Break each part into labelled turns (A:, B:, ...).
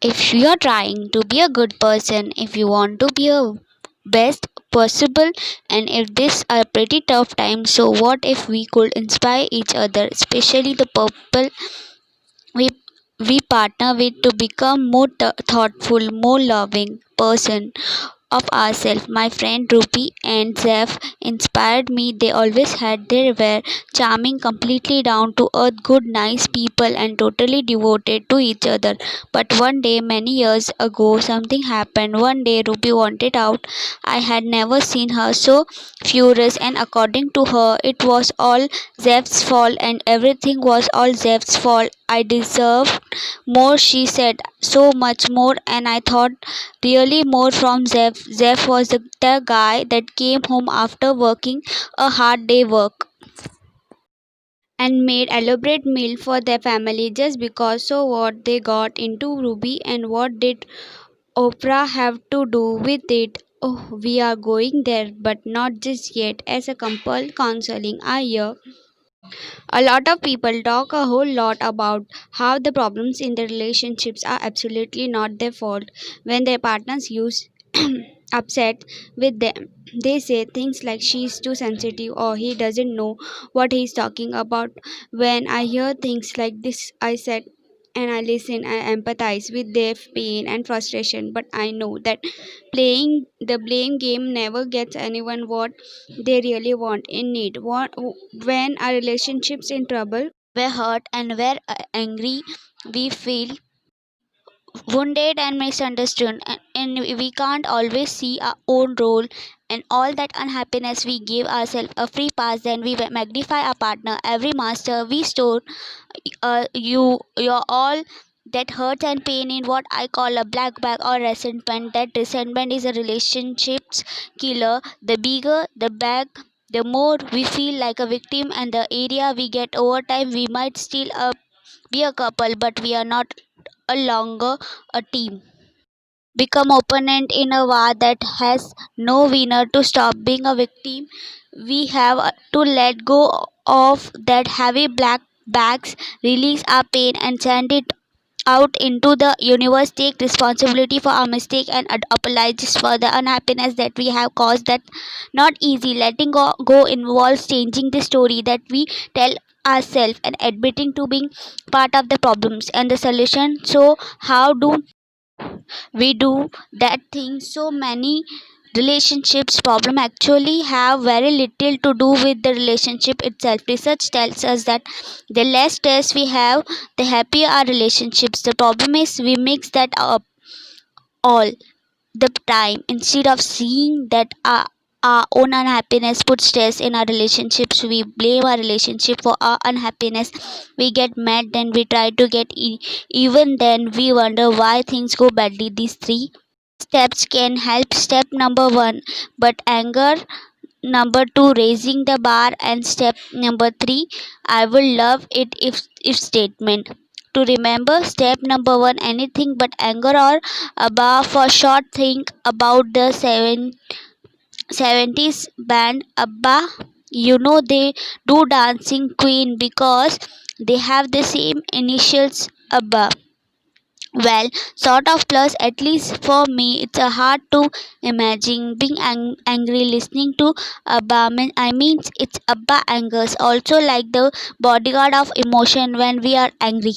A: If you are trying to be a good person, if you want to be a best possible, and if this are pretty tough times, so what if we could inspire each other, especially the people we we partner with, to become more thoughtful, more loving person of ourselves. My friend Ruby and Zeph inspired me. They always had their were charming, completely down to earth, good, nice people, and totally devoted to each other. But one day, many years ago, something happened. One day, Ruby wanted out. I had never seen her so furious, and according to her, it was all Zeph's fault, and everything was all Zeph's fault. I deserved more, she said, so much more, and I thought really more from Zeph. Zeph was the guy that came home after working a hard day work and made elaborate meal for their family just because. So what they got into Ruby, and what did Oprah have to do with it? Oh, we are going there, but not just yet. As a couple counseling, I hear a lot of people talk a whole lot about how the problems in their relationships are absolutely not their fault when their partners use upset with them. They say things like she's too sensitive or he doesn't know what he's talking about. When I hear things like this, I said, and I listen, I empathize with their pain and frustration, but I know that playing the blame game never gets anyone what they really want in need. When our relationships in trouble, we're hurt and we're angry, we feel wounded and misunderstood, and we can't always see our own role and all that unhappiness. We give ourselves a free pass, then we magnify our partner every master we store. You're all that hurts and pain in what I call a black bag or resentment. That resentment is a relationships killer. The bigger the bag, the more we feel like a victim, and the area we get over time. We might still be a couple, but we are not a longer a team. Become opponent in a war that has no winner. To stop being a victim, we have to let go of that heavy black bags, release our pain, and send it out into the universe. Take responsibility for our mistake and apologize for the unhappiness that we have caused. That not easy. Letting go involves changing the story that we tell ourselves and admitting to being part of the problems and the solution. So how do we do that thing? So many relationships problem actually have very little to do with the relationship itself. Research tells us that the less stress we have, the happier our relationships. The problem is we mix that up all the time. Instead of seeing that our own unhappiness puts stress in our relationships, we blame our relationship for our unhappiness. We get mad, then we try to get even, then we wonder why things go badly. These three steps can help. Step number one, but anger. Number two, raising the bar. And step number three, I will love it if statement. To remember, step number one, anything but anger or abba. For short, think about the 70s band ABBA. You know they do Dancing Queen because they have the same initials ABBA. Well, sort of, plus at least for me, it's a hard to imagine being angry listening to ABBA. I mean, it's ABBA angers also like the bodyguard of emotion. When we are angry,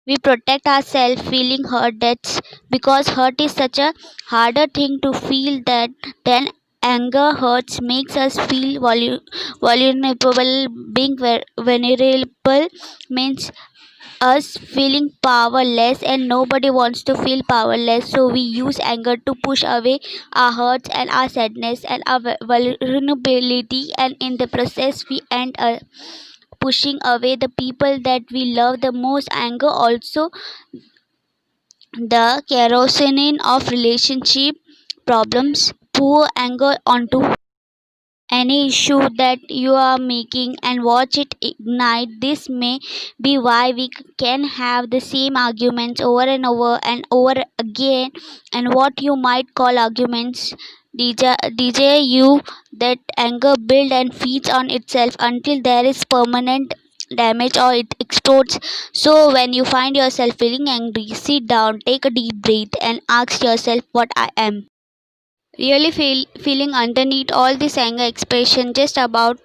A: we protect ourselves feeling hurt. That's because hurt is such a harder thing to feel that then anger hurts makes us feel vulnerable. Being vulnerable means us feeling powerless, and nobody wants to feel powerless, so we use anger to push away our hurts and our sadness and our vulnerability, and in the process we end up pushing away the people that we love the most. Anger also the kerosene of relationship problems. Pour anger onto any issue that you are making and watch it ignite. This may be why we can have the same arguments over and over again, and what you might call arguments. DJ you that anger build and feeds on itself until there is permanent damage or it explodes. So when you find yourself feeling angry, sit down, take a deep breath, and ask yourself what I am really feeling underneath all this anger expression just about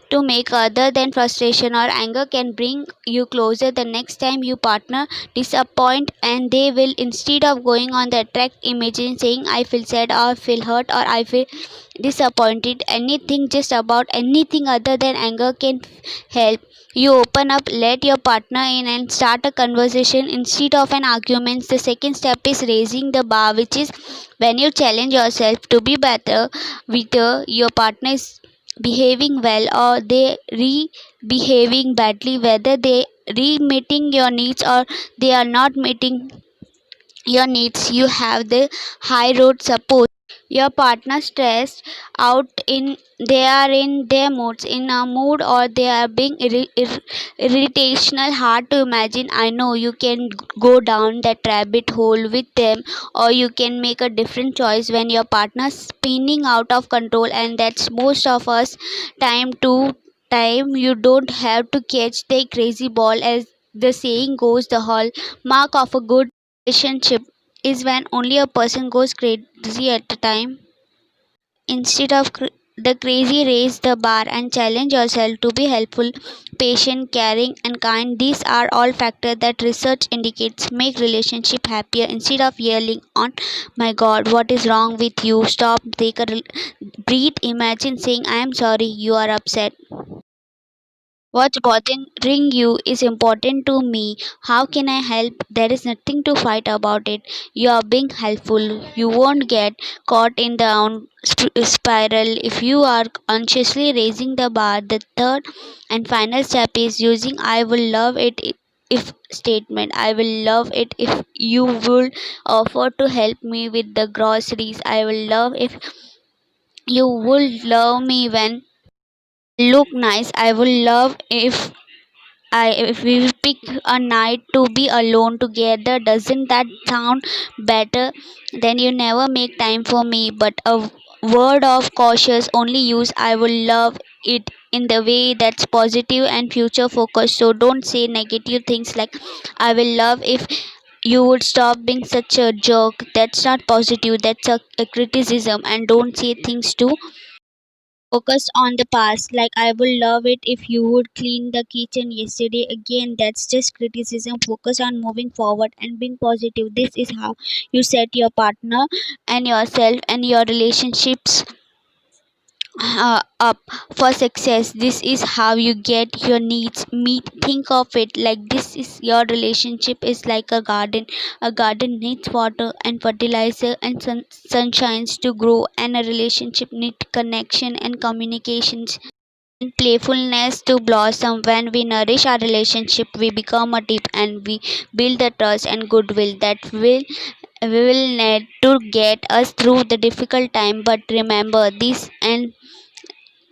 A: to make other than frustration or anger can bring you closer the next time you partner disappoint and they will instead of going on the track imagine saying I feel sad or feel hurt or I feel disappointed anything just about anything other than anger can help you open up, let your partner in, and start a conversation instead of an argument. The second step is raising the bar, which is when you challenge yourself to be better, whether your partner is behaving well or they re behaving badly, whether they re meeting your needs or they are not meeting your needs, you have the high road support your partner stressed out in they are in their moods in a mood or they are being irritational hard to imagine. I know you can go down that rabbit hole with them or you can make a different choice when your partner's spinning out of control and that's most of us time you don't have to catch the crazy ball as the saying goes. The hallmark of a good relationship is when only a person goes crazy at a time. Instead of the crazy, raise the bar and challenge yourself to be helpful, patient, caring, and kind. These are all factors that research indicates make relationship happier. Instead of yelling on, "My God, what is wrong with you?" Stop, take a breathe. Imagine saying, "I am sorry, you are upset." What's bothering you is important to me. How can I help? There is nothing to fight about it. You are being helpful. You won't get caught in the spiral if you are consciously raising the bar. The third and final step is using I will love it if statement. I will love it if you would offer to help me with the groceries. I will love if you would love me when look nice. I would love if we pick a night to be alone together. Doesn't that sound better than you never make time for me? But a word of cautious only use I will love it in the way that's positive and future focused. So don't say negative things like I will love if you would stop being such a jerk. That's not positive, that's a criticism. And don't say things too focused on the past, like I would love it if you would clean the kitchen yesterday. Again, that's just criticism. Focus on moving forward and being positive. This is how you set your partner and yourself and your relationships up for success. This is how you get your needs meet. Think of it like this is your relationship is like a garden. A garden needs water and fertilizer and sunshines to grow, and a relationship needs connection and communications and playfulness to blossom. When we nourish our relationship, we become a deep and we build the trust and goodwill that will we will need to get us through the difficult time. But remember this and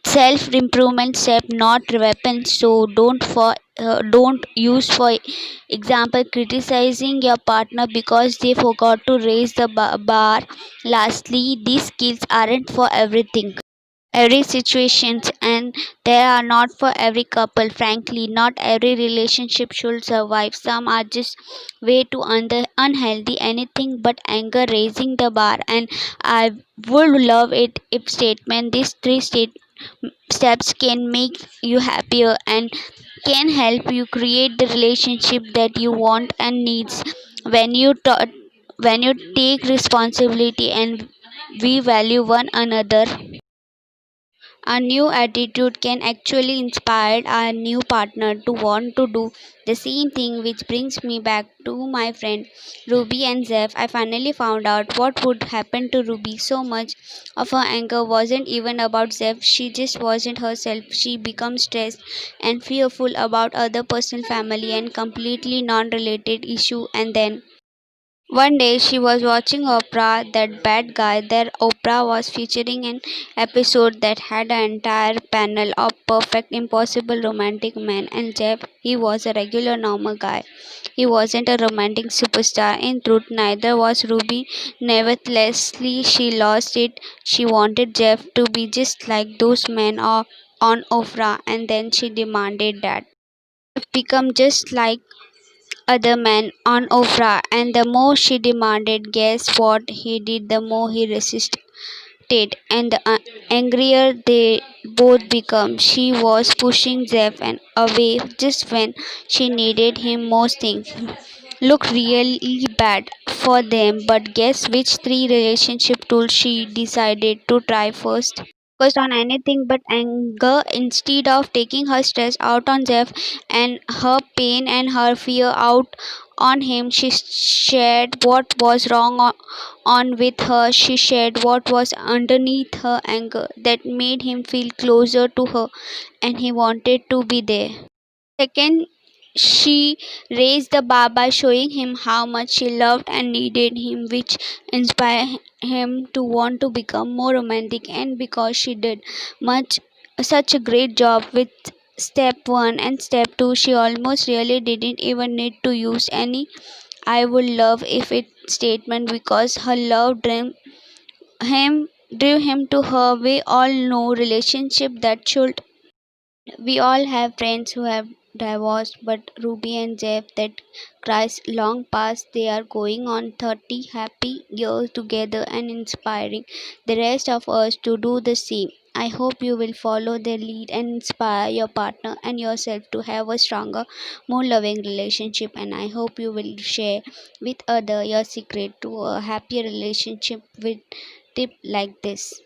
A: self improvement step not weapons, so don't use for example criticizing your partner because they forgot to raise the bar. Lastly, these skills aren't for everything every situations and they are not for every couple. Frankly, not every relationship should survive. Some are just way too unhealthy. Anything but anger, raising the bar, and I would love it if statement. These three steps can make you happier and can help you create the relationship that you want and needs. When when you take responsibility and we value one another, a new attitude can actually inspire our new partner to want to do the same thing, which brings me back to my friend Ruby and Zeph. I finally found out what would happen to Ruby. So much of her anger wasn't even about Zeph, she just wasn't herself. She became stressed and fearful about other personal family and completely non related issue. And then one day she was watching Oprah, that bad guy. There, Oprah was featuring an episode that had an entire panel of perfect, impossible romantic men, and Jeff, he was a regular, normal guy. He wasn't a romantic superstar. In truth, neither was Ruby. Nevertheless, she lost it. She wanted Jeff to be just like those men on Oprah, and then she demanded that. become just like other men on Oprah, and the more she demanded, guess what he did? The more he resisted, and the angrier they both become. She was pushing Jeff and away just when she needed him most. Things looked really bad for them, but guess which three relationship tools she decided to try first? Focused on anything but anger instead of taking her stress out on Jeff and her pain and her fear out on him. She shared what was wrong on with her. She shared what was underneath her anger that made him feel closer to her and he wanted to be there. Second, she raised the bar by showing him how much she loved and needed him, which inspired him to want to become more romantic. And because she did much such a great job with step 1 and step 2, she almost really didn't even need to use any I would love if it statement because her love drew him to her. We all know relationship that should. We all have friends who have divorced, but Ruby and Jeff, that cries long past, they are going on 30 happy years together and inspiring the rest of us to do the same. I hope you will follow their lead and inspire your partner and yourself to have a stronger, more loving relationship. And I hope you will share with other your secret to a happier relationship with tip like this.